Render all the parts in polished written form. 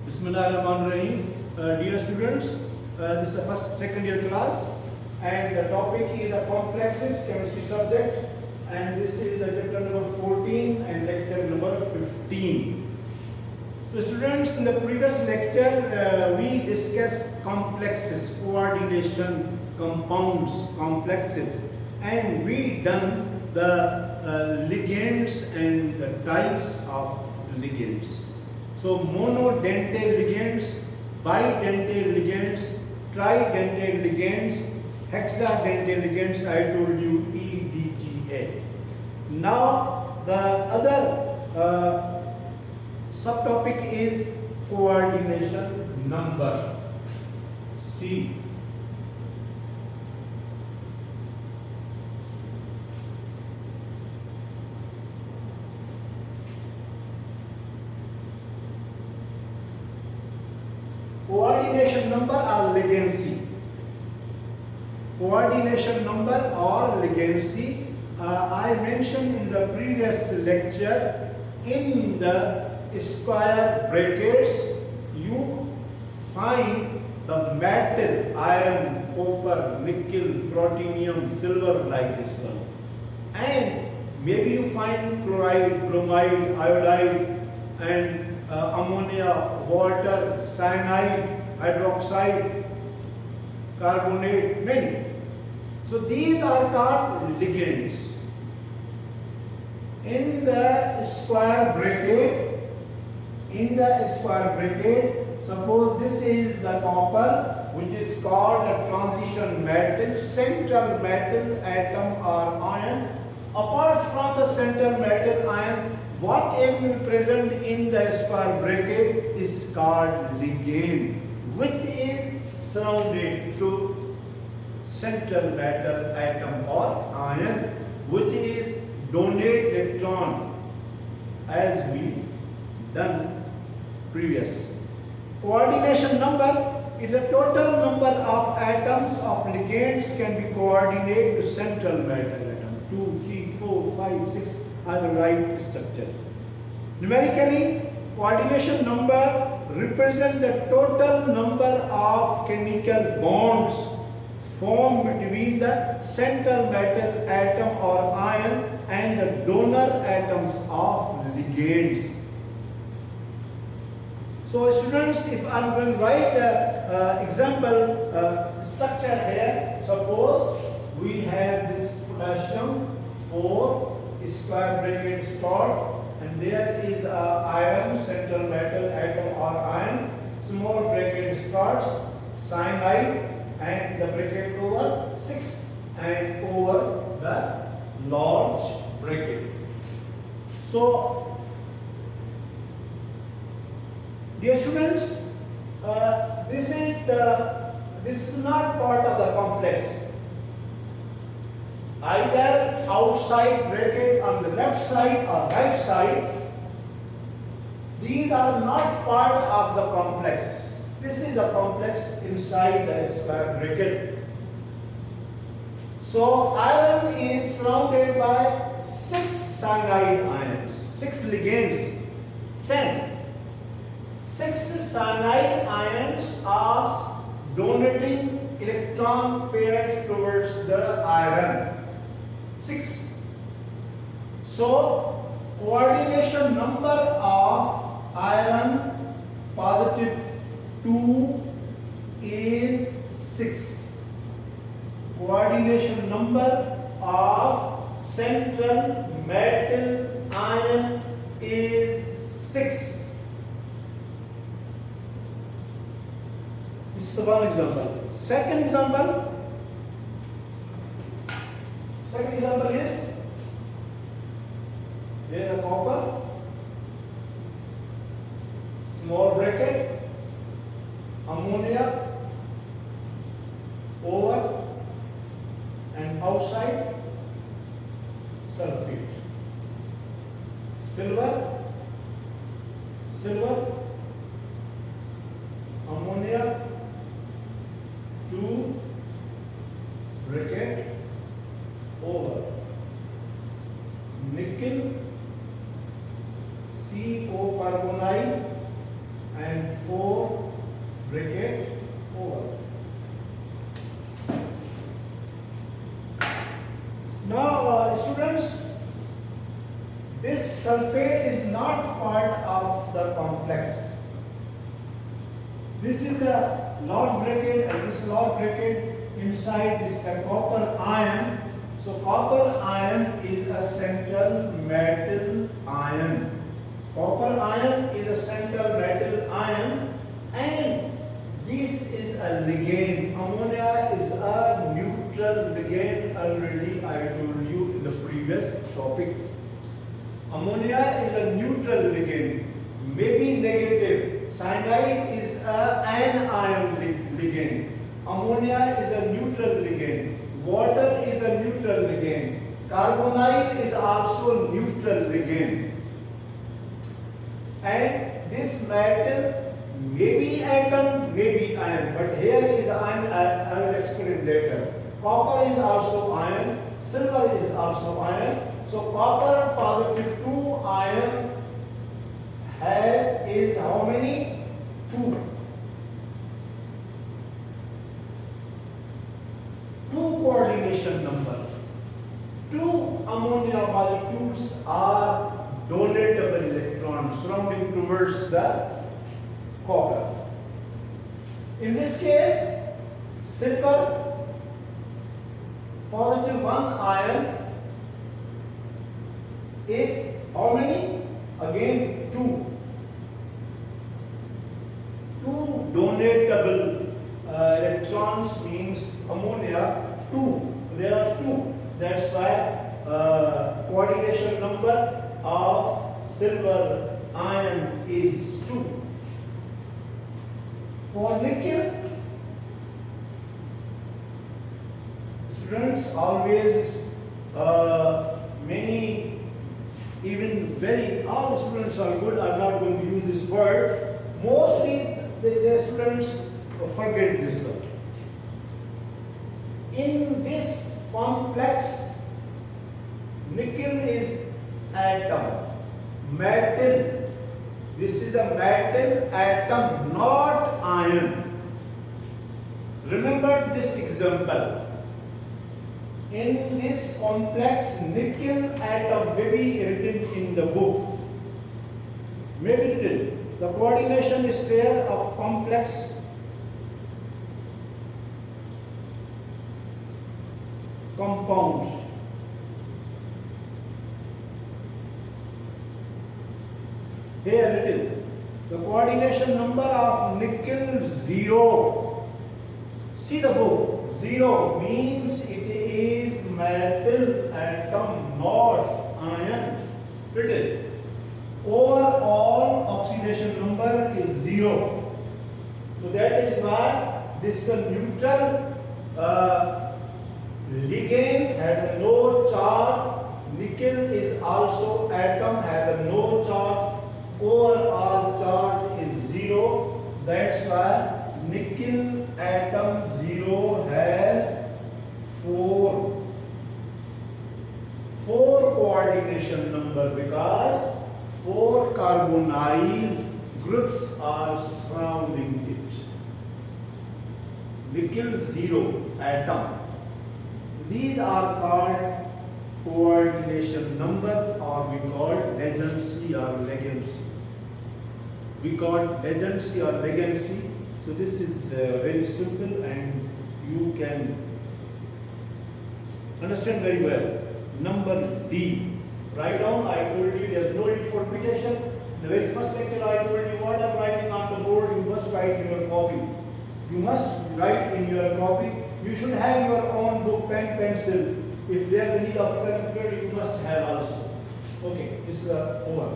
Bismillahirrahmanirrahim. Dear students, this is the first second year class, and the topic is the complexes chemistry subject, and this is the chapter number 14 and lecture number 15. So students, in the previous lecture we discussed complexes, coordination, compounds, complexes, and we done the ligands and the types of ligands. So monodentate ligands, bidentate ligands, tridentate ligands, hexadentate ligands, I told you EDTA. Now the other subtopic is coordination number, C. Coordination number or ligand C. Coordination number or ligand C. I mentioned in the previous lecture, in the square brackets you find the metal, iron, copper, nickel, protonium, silver, like this one, and maybe you find chloride, bromide, iodide, and ammonia, water, cyanide, hydroxide, carbonate, many. So these are called ligands. In the square bracket, suppose this is the copper, which is called a transition metal, central metal atom or ion. Apart from the central metal ion, whatever present in the square bracket is called ligand, which is surrounded through central metal atom or ion, which is donate electron, as we done previous. Coordination number is the total number of atoms of ligands can be coordinated to central metal atom. 2, 3, 4, 5, 6 are the right structure. Numerically, coordination number represents the total number of chemical bonds formed between the central metal atom or ion and the donor atoms of ligands. So students, if I am going to write the example structure here, suppose we have this potassium 4 square bracket start, and there is iron, central metal atom or ion, small bracket starts, cyanide, and the bracket over 6 and over the large bracket. So dear students, this is not part of the complex. Either outside bracket on the left side or right side, these are not part of the complex. This is a complex inside the square bracket. So iron is surrounded by 6 cyanide ions, 6 ligands. 6 cyanide ions are donating electron pairs towards the iron. 6. So coordination number of iron positive 2 is 6. Coordination number of central metal ion is 6. This is one example. Second example is here a copper, small bracket, ammonia, over and outside sulfate, silver, ammonia, 2 bracket over, nickel, CO carbonide, and 4 copper complex. This is the Lord bracket and this Lord bracket. Inside is the copper ion. So copper ion is a central metal ion. Copper ion is a central metal ion, and this is a ligand. Ammonia is a neutral ligand. Already I told you in the previous topic. Ammonia is a neutral ligand, maybe negative. Cyanide is an anion ligand. Ammonia is a neutral ligand. Water is a neutral ligand. Carbonite is also neutral ligand. And this metal may be atom, may be ion. But here is ion, I will explain later. Copper is also ion. Silver is also ion. So copper positive 2 ion is how many? 2. 2 coordination number. 2 ammonia molecules are donatable electrons surrounding towards the copper. In this case, silver positive 1 ion is how many? Again 2. 2 donatable electrons means ammonia 2. There are 2. That's why coordination number of silver ion is 2. For nickel, students always many, even very, all students are good. I'm not going to use this word. Mostly the students forget this word. In this complex, nickel is atom, metal. This is a metal atom, not ion. Remember this example. In this complex nickel atom, maybe written in the book, maybe written, the coordination sphere of complex compounds. Here written, the coordination number of nickel 0. See the book, 0 means it is metal atom, not ion. Written, overall oxidation number is 0. So that is why this neutral ligand has no charge. Nickel is also atom, has a no charge. Overall charge is 0. That's why nickel atom 0 has 4 coordination number because 4 carbonyl groups are surrounding it. Nickel 0 atom. These are called coordination number, or we call legency or legacy. We call legency or legacy. So this is very simple and you can understand very well. Number D. Write down. I told you there is no need for repetition. The very first lecture I told you what I'm writing on the board, you must write in your copy. You must write in your copy. You should have your own book, pen, pencil. If there is a need of calculator, you must have also. Okay, this is over.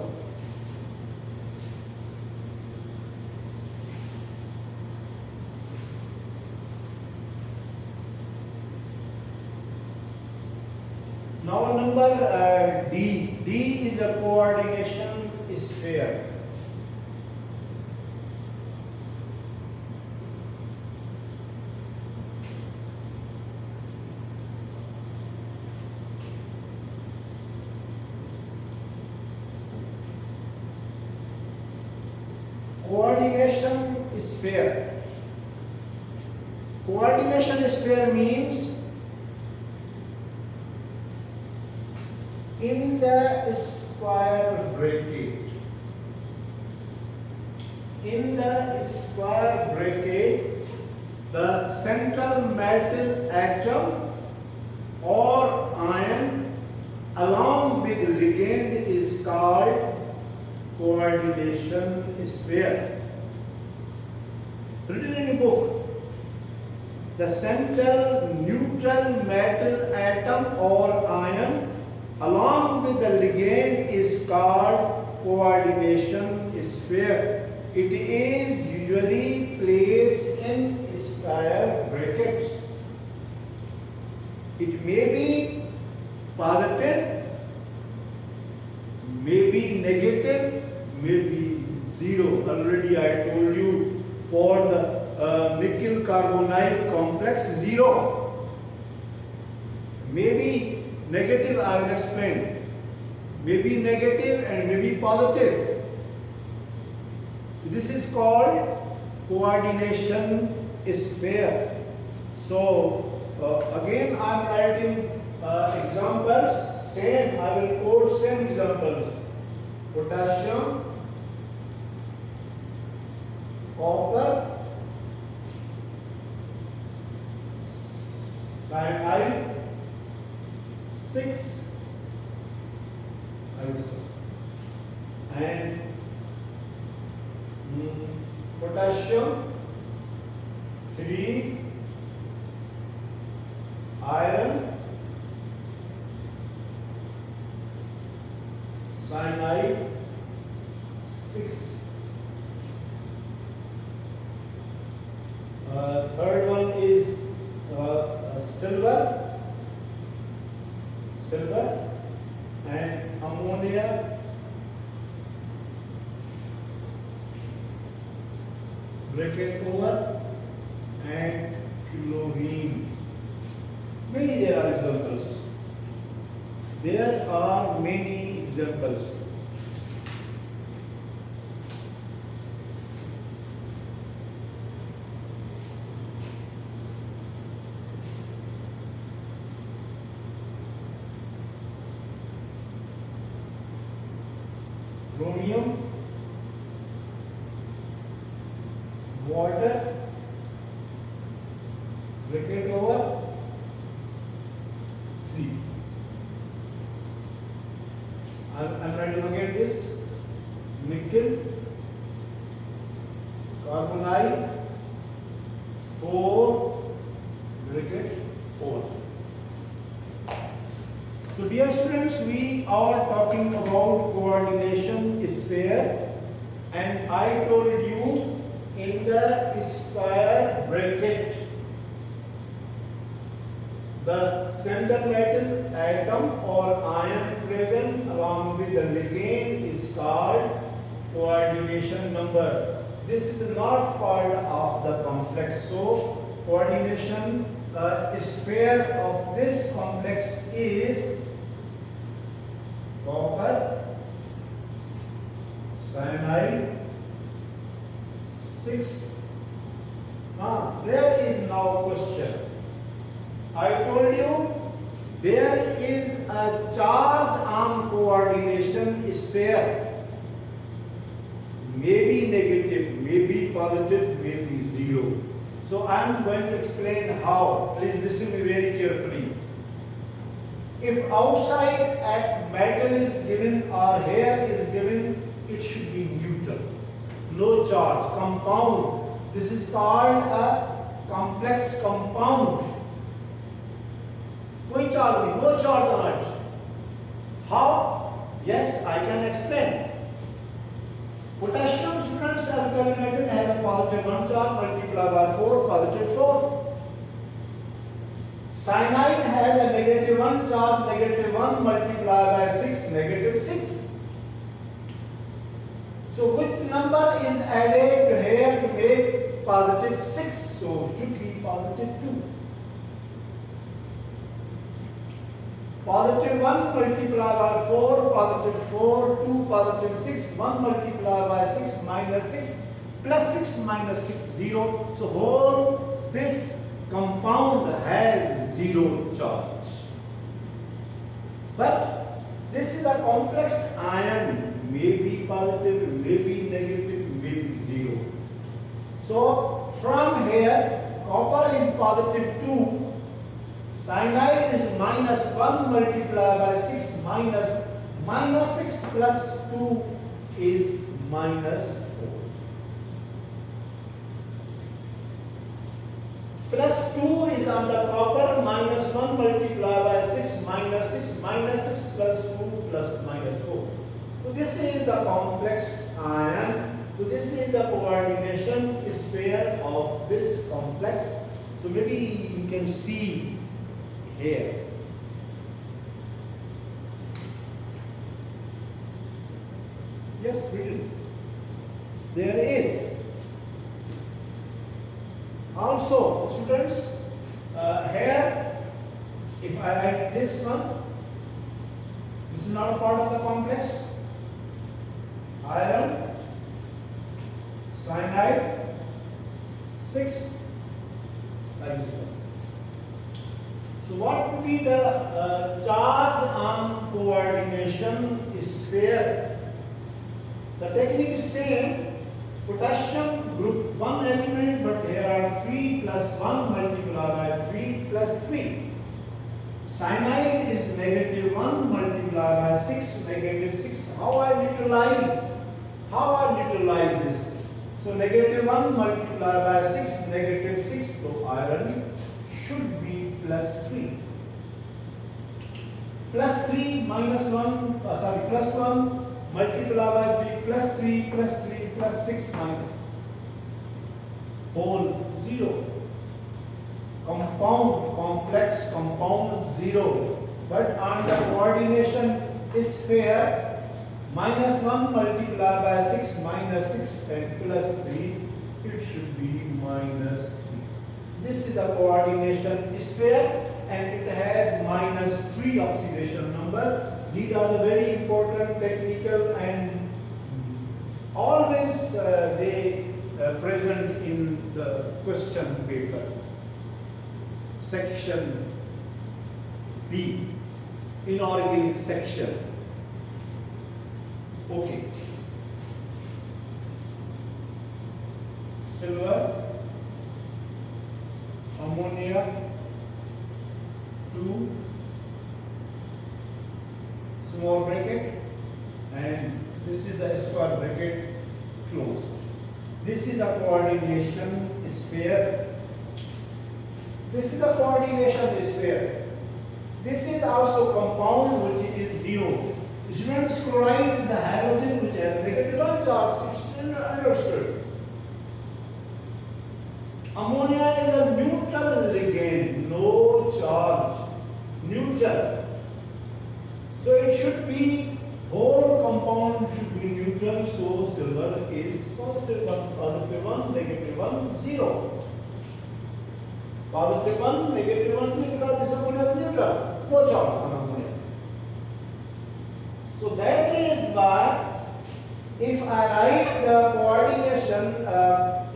Now number D. D is a coordination sphere. Coordination sphere. Coordination sphere means in the square bracket, in the square bracket, the central metal atom or ion along with ligand is called coordination sphere. Written in a book, the central neutral metal atom or ion along with the ligand is called coordination sphere. It is usually placed in square brackets. It may be positive, may be negative, may be zero. Already I told you for the nickel carbonide complex, zero. May be negative, I will explain. May be negative and may be positive. This is called coordination sphere. So again I am writing examples. Same, I will quote same examples. Potassium, copper, cyanide, 6, and potassium, 3, iron, cyanide, 6. Third one is silver, and ammonia, bracket over, and chlorine. Many there are examples. There are many examples. Chromium, water, bracket over, 3. I'm writing again this. Nickel, carbonide, 4, bracket 4. So dear students, we are talking about coordination sphere, and I told you in the square bracket the central metal atom or ion present along with the ligand is called coordination number. This is not part of the complex. So coordination sphere of this complex is copper, cyanide, 6. Now there is now question. I told you there is a charge on coordination sphere. Maybe negative, maybe positive, maybe zero. So I am going to explain how. Please listen to me very carefully. If outside at metal is given or here is given, it should be neutral. No charge, compound. This is called a complex compound. No charge on it. How? Yes, I can explain. Potassium, students, alkali metal has a positive 1 charge multiplied by 4, positive 4. Cyanide has a negative 1 charge, negative 1 multiplied by 6, negative 6. So which number is added here to make positive 6? So should be positive 2. Positive 1 multiplied by 4, positive 4, 2, positive 6, 1 multiplied by 6, minus 6, plus 6, minus 6, 0. So whole this compound has 0 charge. But this is a complex ion, may be positive, may be negative, may be 0. positive 2. Cyanide is minus 1 multiplied by 6 minus 6 plus 2 is minus 4. Plus 2 is on the copper, minus 1 multiplied by 6 minus 6 plus 2 plus minus 4. So this is the complex ion. So this is the coordination sphere of this complex. So maybe you can see here. Yes, written. There is. Also, students, here, if I write this one, this is not a part of the complex. Iron, cyanide, 6, like this one. So what would be the charge on coordination sphere? The technique is same. Potassium group 1 element, but here are 3 plus 1 multiplied by 3 plus 3. Cyanide is negative 1 multiplied by 6 negative 6. How I neutralize this? So negative 1 multiplied by 6 negative 6. So iron should be plus 3. Plus 3 minus 1, plus 1 multiplied by 3 plus 3 plus 3 plus 6 minus whole 0. Compound, complex compound 0. But on the coordination sphere, minus 1 multiplied by 6 minus 6 and plus 3, it should be minus 3. This is the coordination sphere and it has minus 3 oxidation number. These are the very important technical and always they present in the question paper. Section B, inorganic section. Okay. Silver, ammonia, 2, small bracket, and this is the square bracket closed. This is the coordination sphere. This is the coordination sphere. This is also compound which is 0. Students, chloride is the halogen which has negative 1 charge. It's understood. Ammonia is a neutral ligand, no charge, neutral. So it should be, whole compound should be neutral, so silver is positive 1, negative 1, 0. Positive 1, negative 1, because this ammonia is neutral, no charge on ammonia. So that is why if I write the coordination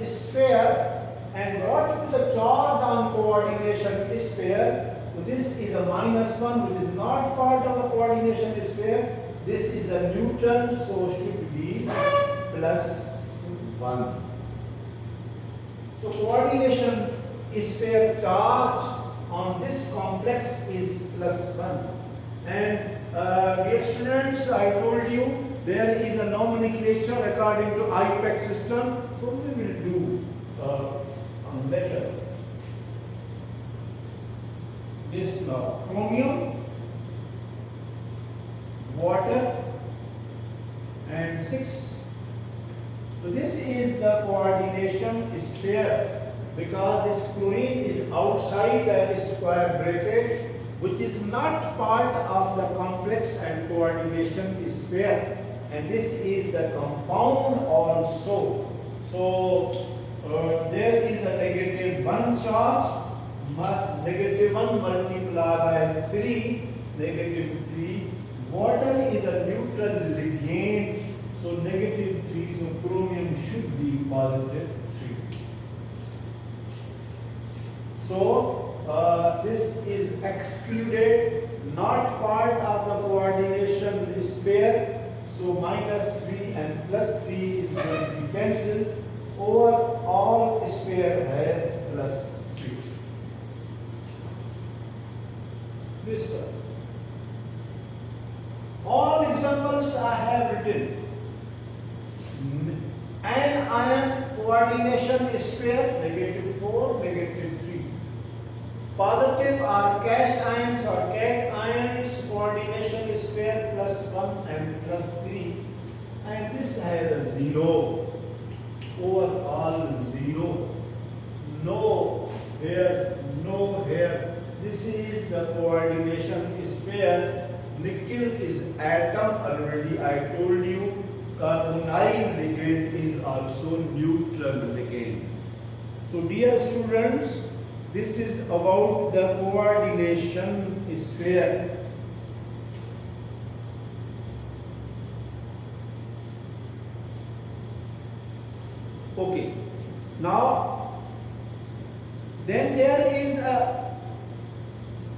sphere and what is the charge on coordination sphere, so this is a minus 1 which is not part of the coordination sphere. This is a neutral, so should be plus 1. So coordination sphere charge on this complex is plus 1. And dear students, I told you there is a nomenclature according to IPEC system, so we will do later. This now, chromium, water, and 6. So this is the coordination sphere because this chlorine is outside the square bracket, which is not part of the complex and coordination sphere, and this is the compound also. So there is a negative 1 charge, negative 1 multiplied by 3, negative 3. Water is a neutral ligand, so negative 3, so chromium should be positive 3. So this is excluded, not part of the coordination sphere. So minus 3 and plus 3 is going to be cancelled. Over all sphere has plus 3. this one. All examples I have written. Anion coordination sphere, -4, -3. Positive or cash ions or cation ions coordination sphere +1 and +3. And this has a 0. Overall 0. No here, no here. This is the coordination sphere. Nickel is atom, already I told you. Carbonyl ligand is also neutral ligand. So dear students, this is about the coordination sphere. Okay. Now, then there is a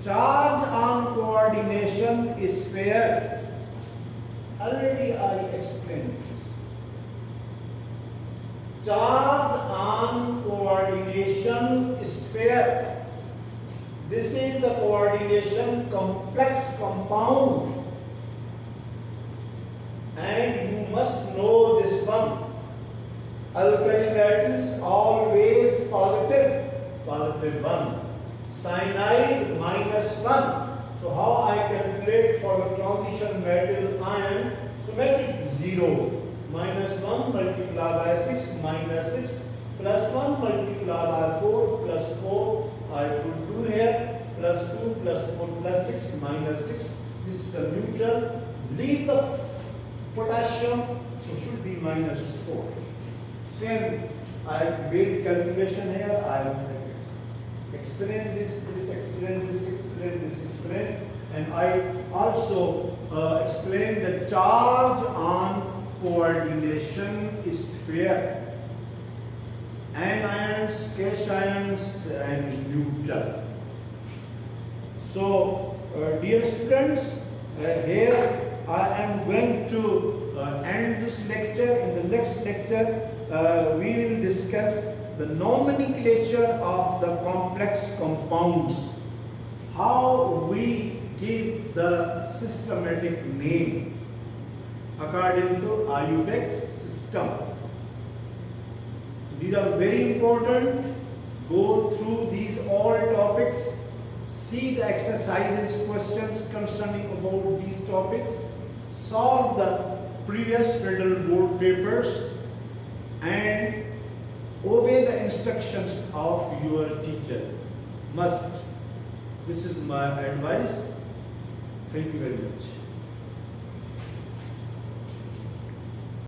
charge on coordination sphere. Already I explained this. Charge on coordination sphere. This is the coordination complex compound. And you must know this one. Alkali metals always positive, +1. Cyanide -1. So how I calculate for the transition metal ion? So make it 0. -1 multiplied by 6 -6 +1 multiplied by 4 +4. I could do here +2 +4 +6 -6. This is the neutral. Leave the potassium, so should be -4. Same, I made calculation here. I will explain this, explain this, explain this, explain, and I also explain the charge on coordination sphere. Anions, cations, and neutral. So, dear students, here I am going to end this lecture. In the next lecture, we will discuss the nomenclature of the complex compounds, how we give the systematic name according to IUPAC system. These are very important. Go through these all topics, see the exercises, questions concerning about these topics, solve the previous federal board papers, and obey the instructions of your teacher. Must. This is my advice. Thank you very much.